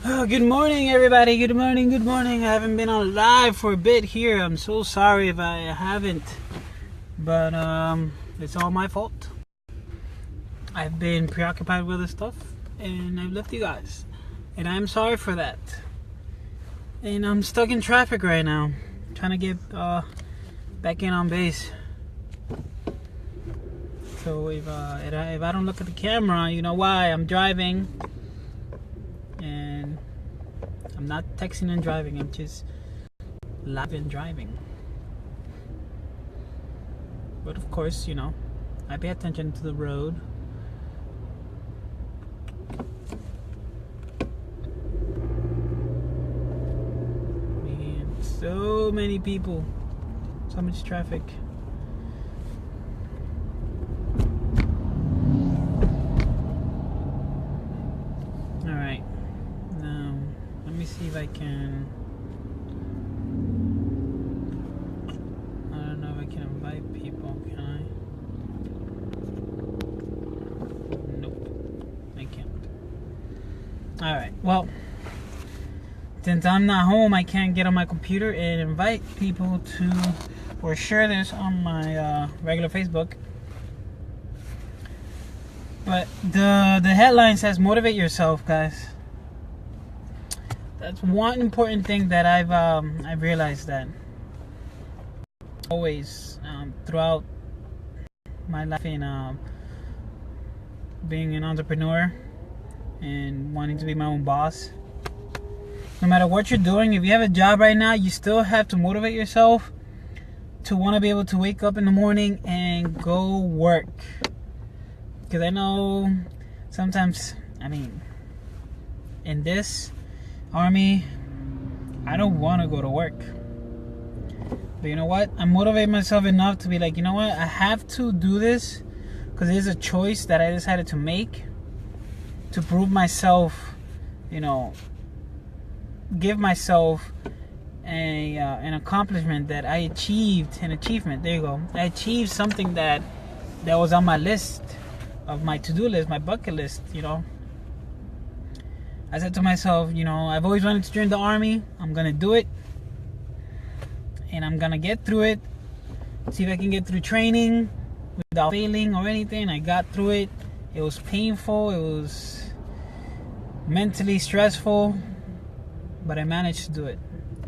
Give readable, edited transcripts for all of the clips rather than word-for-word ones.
Oh, good morning, everybody. Good morning, good morning. I haven't been on live for a bit here. I'm so sorry if I haven't, but it's all my fault. I've been preoccupied with this stuff, and I've left you guys, and I'm sorry for that. And I'm stuck in traffic right now, trying to get back in on base. So if I don't look at the camera, you know why. I'm driving. And I'm not texting and driving, I'm just live and driving. But of course, you know, I pay attention to the road. Man, so many people, so much traffic. Alright. Let me see if I can. I don't know if I can invite people. Can I? Nope, I can't. Alright, well, since I'm not home, I can't get on my computer and invite people to, or share this on my regular Facebook. But the headline says motivate yourself, guys. That's one important thing that I've realized, that always throughout my life in being an entrepreneur and wanting to be my own boss. No matter what you're doing, if you have a job right now, you still have to motivate yourself to want to be able to wake up in the morning and go work. Because I know sometimes, in this army, I don't want to go to work. But you know what? I motivate myself enough to be like, you know what? I have to do this because it is a choice that I decided to make to prove myself, give myself an accomplishment that I achieved. An achievement. There you go. I achieved something that was on my list, of my to-do list, my bucket list, I said to myself, I've always wanted to join the army. I'm going to do it. And I'm going to get through it. See if I can get through training without failing or anything. I got through it. It was painful. It was mentally stressful. But I managed to do it.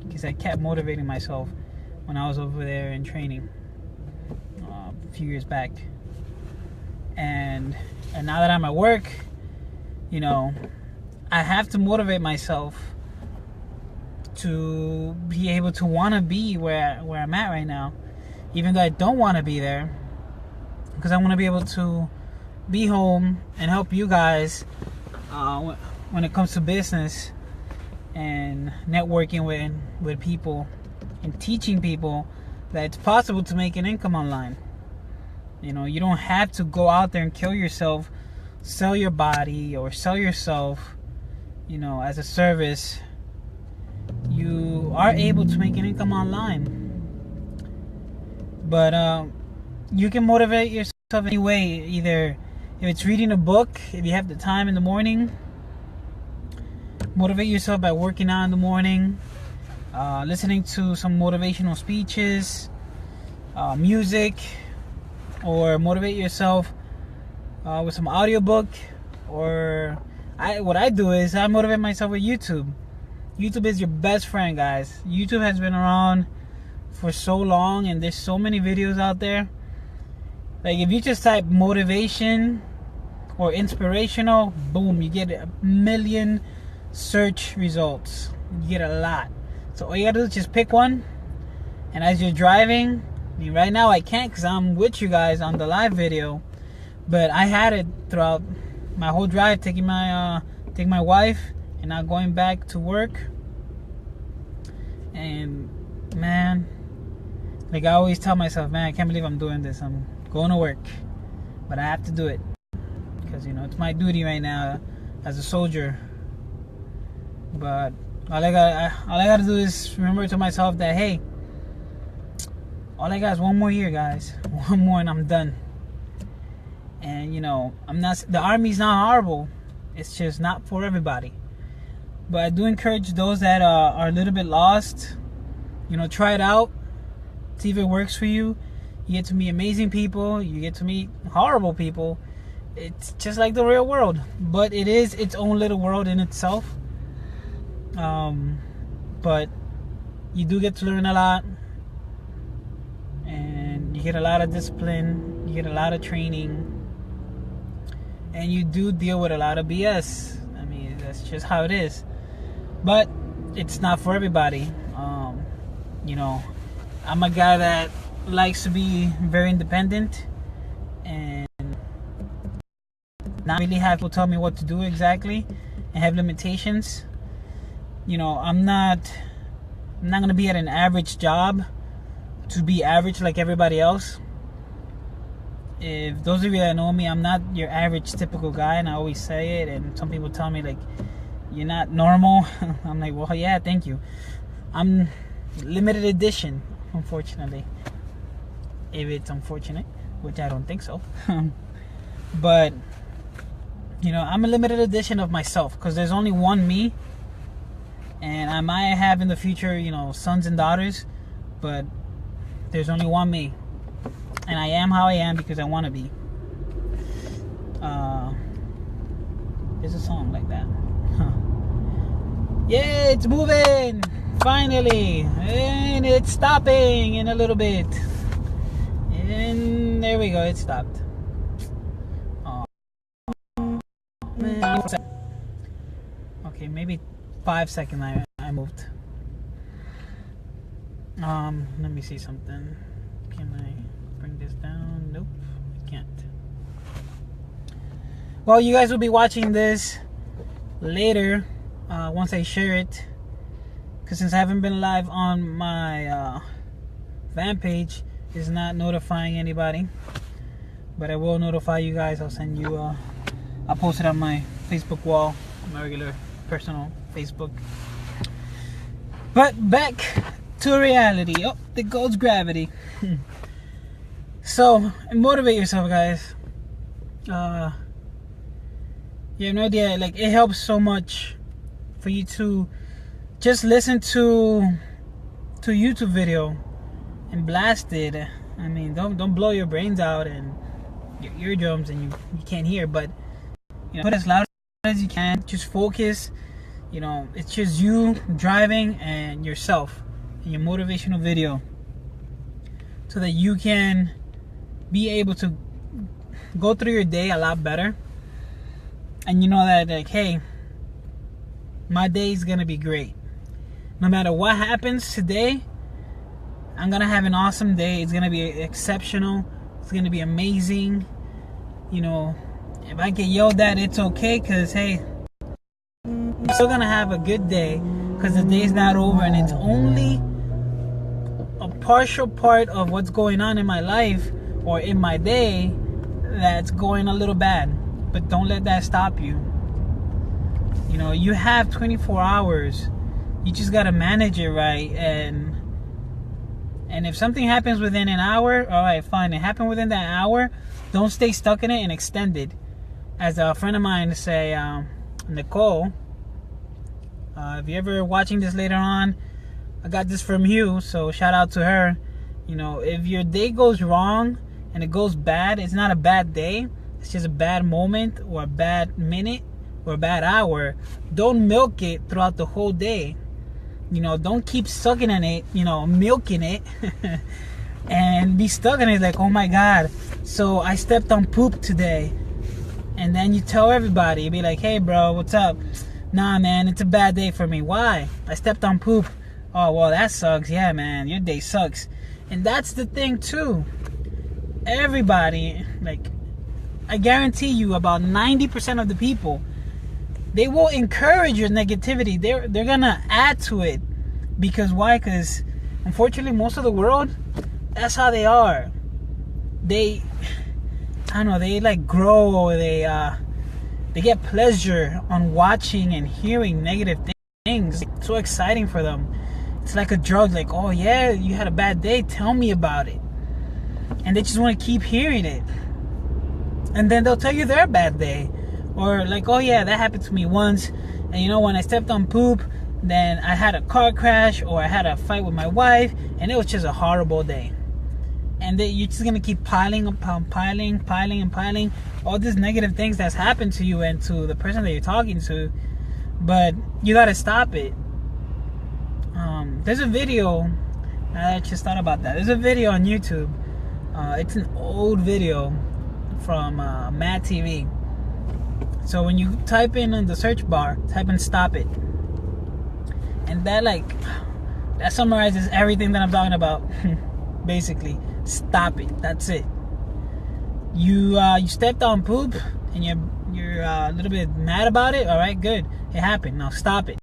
Because I kept motivating myself when I was over there in training a few years back. And now that I'm at work, I have to motivate myself to be able to want to be where I'm at right now, even though I don't want to be there, because I want to be able to be home and help you guys when it comes to business and networking with people and teaching people that it's possible to make an income online. You don't have to go out there and kill yourself, sell your body or sell yourself, as a service. You are able to make an income online. But you can motivate yourself any way. Either if it's reading a book, if you have the time in the morning, motivate yourself by working out in the morning, listening to some motivational speeches, music, or motivate yourself with some audiobook. Or what I do is I motivate myself with YouTube. YouTube is your best friend, guys. YouTube has been around for so long, and there's so many videos out there. Like, if you just type motivation or inspirational, boom, you get 1 million search results. You get a lot. So all you gotta do is just pick one, and as you're driving, right now I can't because I'm with you guys on the live video, but I had it throughout my whole drive, taking my wife and not going back to work. And man, like I always tell myself, man, I can't believe I'm doing this. I'm going to work, but I have to do it because it's my duty right now as a soldier. But all I gotta do is remember to myself that, hey, all I got is one more year, guys. One more and I'm done. And the army's not horrible. It's just not for everybody. But I do encourage those that are a little bit lost, try it out, see if it works for you. You get to meet amazing people, you get to meet horrible people. It's just like the real world, but it is its own little world in itself. But you do get to learn a lot, and you get a lot of discipline, you get a lot of training, and you do deal with a lot of BS. I mean, that's just how it is. But it's not for everybody. I'm a guy that likes to be very independent and not really have people tell me what to do exactly and have limitations. I'm not gonna be at an average job to be average like everybody else. If those of you that know me, I'm not your average typical guy, and I always say it, and some people tell me like, you're not normal. I'm like, well, yeah, thank you. I'm limited edition, unfortunately. If it's unfortunate, which I don't think so. But I'm a limited edition of myself, because there's only one me, and I might have in the future sons and daughters, but there's only one me, and I am how I am because I want to be. There's a song like that. Yeah, it's moving finally, and it's stopping in a little bit, and there we go, it stopped. Okay, maybe 5 seconds I moved. Let me see something. Can I bring this down? Nope, I can't. Well, you guys will be watching this later once I share it, because since I haven't been live on my fan page, it's not notifying anybody, but I will notify you guys. I'll send you I'll post it on my Facebook wall, my regular personal Facebook. But back to reality. Oh, there goes gravity. So motivate yourself, guys. You have no idea, like, it helps so much for you to just listen to a YouTube video and blast it. I mean, don't blow your brains out and your eardrums and you can't hear, but put as loud as you can. Just focus. It's just you driving and yourself and your motivational video, so that you can be able to go through your day a lot better, and that, like, hey, my day is gonna be great. No matter what happens today, I'm gonna have an awesome day. It's gonna be exceptional. It's gonna be amazing. If I get yelled at, it's okay, because hey, I'm still gonna have a good day, because the day's not over, and it's only a partial part of what's going on in my life or in my day that's going a little bad. But don't let that stop you. You have 24 hours. You just gotta manage it right, and if something happens within an hour, all right, fine. It happened within that hour. Don't stay stuck in it and extend it. As a friend of mine say, Nicole, if you're ever watching this later on, I got this from you, so shout out to her. If your day goes wrong and it goes bad, it's not a bad day. It's just a bad moment or a bad minute or a bad hour. Don't milk it throughout the whole day. Don't keep sucking in it, milking it, and be stuck in it like, oh my God, so I stepped on poop today. And then you tell everybody, you be like, hey bro, what's up? Nah man, it's a bad day for me. Why? I stepped on poop. Oh, well, that sucks. Yeah man, your day sucks. And that's the thing too. Everybody, like, I guarantee you about 90% of the people, they will encourage your negativity. They're gonna add to it. Because why? Because unfortunately most of the world, that's how they are. They like grow, or they get pleasure on watching and hearing negative things. It's so exciting for them. It's like a drug. Like, oh yeah, you had a bad day, tell me about it. And they just want to keep hearing it. And then they'll tell you their bad day, or like, oh yeah, that happened to me once, And you know, when I stepped on poop, then I had a car crash or I had a fight with my wife, and it was just a horrible day. And then you're just gonna keep piling all these negative things that's happened to you and to the person that you're talking to. But you gotta stop it. There's a video. I just thought about that. There's a video on YouTube. It's an old video from Mad TV. So when you type in the search bar, type in "stop it," and that summarizes everything that I'm talking about. Basically, stop it. That's it. You stepped on poop and you're a little bit mad about it. All right, good. It happened. Now stop it.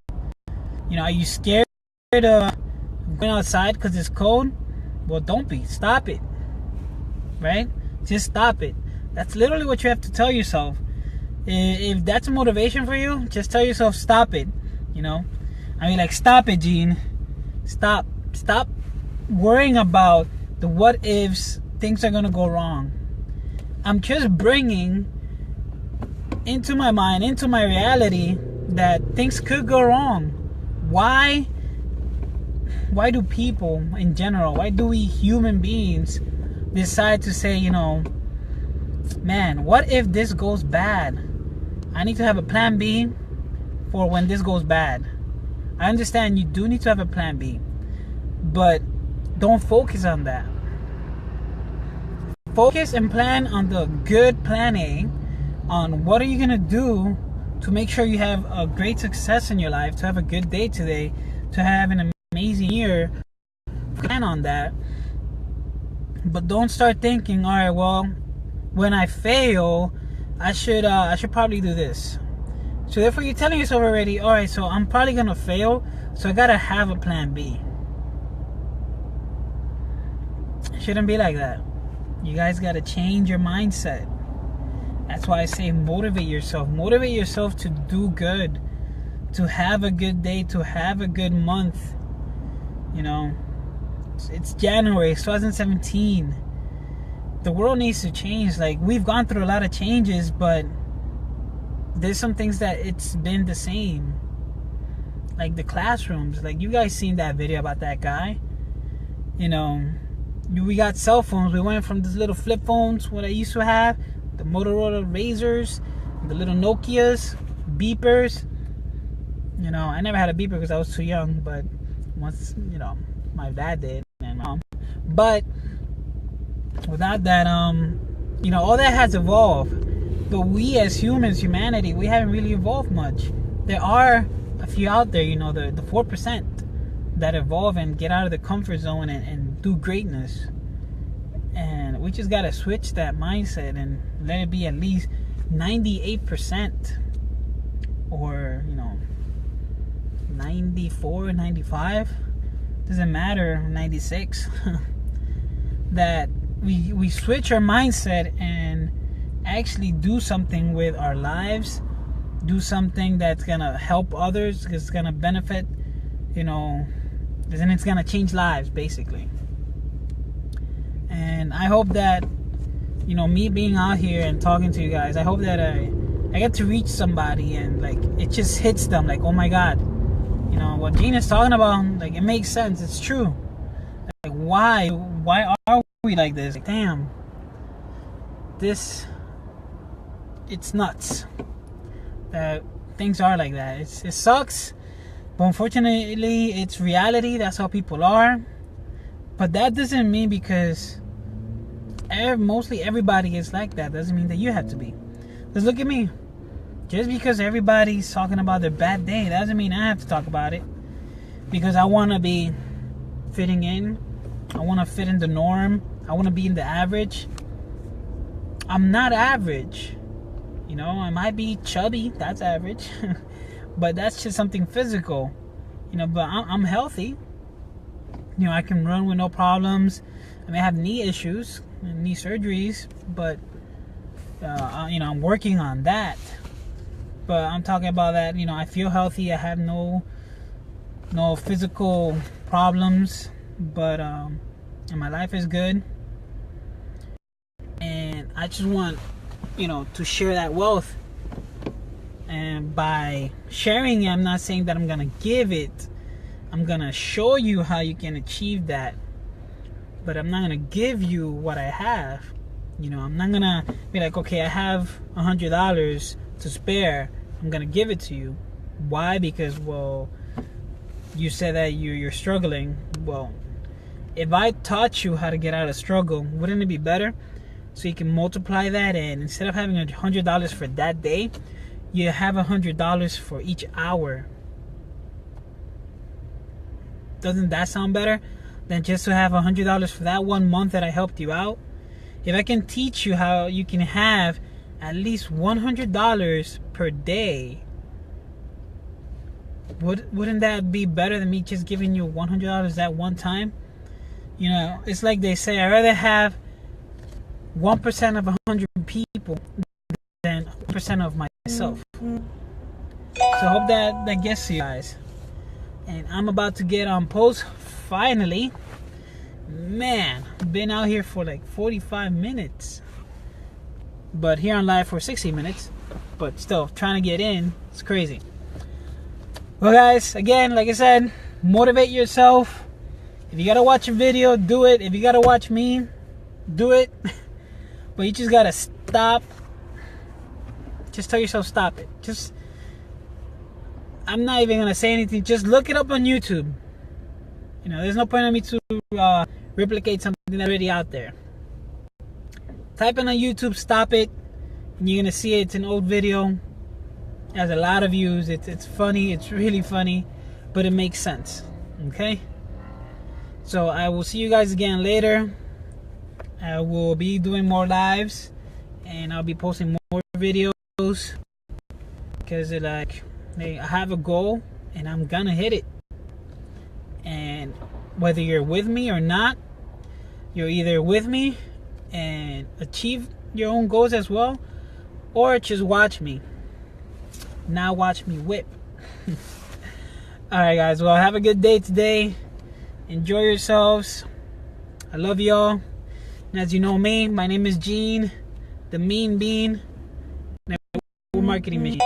You know, are you scared of going outside because it's cold? Well, don't be. Stop it. Right? Just stop it. That's literally what you have to tell yourself. If that's a motivation for you, just tell yourself, stop it. You know, I mean, like, stop it, Gene. Stop worrying about the what ifs. Things are gonna go wrong. I'm just bringing into my mind, into my reality, that things could go wrong. Why do people in general, why do we human beings decide to say, you know, man, what if this goes bad? I need to have a plan B for when this goes bad. I understand you do need to have a plan B, but don't focus on that. Focus and plan on the good plan A, on what are you going to do to make sure you have a great success in your life, to have a good day today, to have an amazing year. Plan on that. But don't start thinking, all right, well, when I fail, I should probably do this. So therefore, you're telling yourself already, all right, so I'm probably going to fail, so I got to have a plan B. It shouldn't be like that. You guys got to change your mindset. That's why I say motivate yourself. Motivate yourself to do good, to have a good day, to have a good month. You know, it's January, it's 2017. The world needs to change. Like, we've gone through a lot of changes, but there's some things that it's been the same. Like the classrooms. Like, you guys seen that video about that guy. You know, we got cell phones. We went from these little flip phones, what I used to have, the Motorola Razors, the little Nokias, beepers. You know, I never had a beeper because I was too young, but once, you know, my dad did and my mom. But without that, you know, all that has evolved. But we as humans, humanity, we haven't really evolved much. There are a few out there, you know, the 4% that evolve and get out of the comfort zone and do greatness. And we just got to switch that mindset and let it be at least 98% or, you know, 94, 95. Doesn't matter, 96. That we switch our mindset and actually do something with our lives. Do something that's going to help others. It's going to benefit, you know, and it's going to change lives, basically. And I hope that, you know, me being out here and talking to you guys, I hope that I get to reach somebody and, like, it just hits them, like, oh my God, you know, what Gene is talking about, like, it makes sense. It's true. Like, why are we like this? Like, damn, it's nuts that things are like that. It sucks, but unfortunately, it's reality. That's how people are. But that doesn't mean because mostly everybody is like that, doesn't mean that you have to be. Because look at me. Just because everybody's talking about their bad day doesn't mean I have to talk about it. Because I want to be fitting in. I want to fit in the norm. I want to be in the average. I'm not average. You know, I might be chubby. That's average. But that's just something physical. You know, but I'm healthy. You know, I can run with no problems. I may have knee issues, knee surgeries, but you know, I'm working on that. But I'm talking about that, you know, I feel healthy. I have no physical problems, but and my life is good. And I just want, you know, to share that wealth And by sharing it, I'm not saying that I'm gonna give it. I'm gonna show you how you can achieve that. But I'm not gonna give you what I have. You know, I'm not gonna be like, okay, I have $100 to spare. I'm gonna give it to you. Why? Because, well, you said that you're struggling. Well, if I taught you how to get out of struggle, wouldn't it be better? So you can multiply that, and instead of having $100 for that day, you have $100 for each hour. Doesn't that sound better than just to have $100 for that 1 month that I helped you out? If I can teach you how you can have at least $100 per day, wouldn't that be better than me just giving you $100 that one time? You know, it's like they say, I'd rather have 1% of 100 people than 1% of myself. So I hope that gets to you guys. And I'm about to get on post finally. Man, been out here for like 45 minutes. But here on live for 60 minutes. But still, trying to get in, it's crazy. Well, guys, again, like I said, motivate yourself. If you gotta watch a video, do it. If you gotta watch me, do it. But you just gotta stop. Just tell yourself, stop it. I'm not even gonna say anything. Just look it up on YouTube. You know, there's no point in me to replicate something that's already out there. Type in on YouTube, stop it, and you're gonna see it's an old video. It has a lot of views. It's funny. It's really funny, but it makes sense. Okay. So I will see you guys again later. I will be doing more lives, and I'll be posting more videos because I have a goal, and I'm gonna hit it. And whether you're with me or not, you're either with me and achieve your own goals as well, or just watch me. Now watch me whip. Alright guys, well, have a good day today. Enjoy yourselves. I love y'all. And as you know me, my name is Gene, the Mean Bean, marketing machine.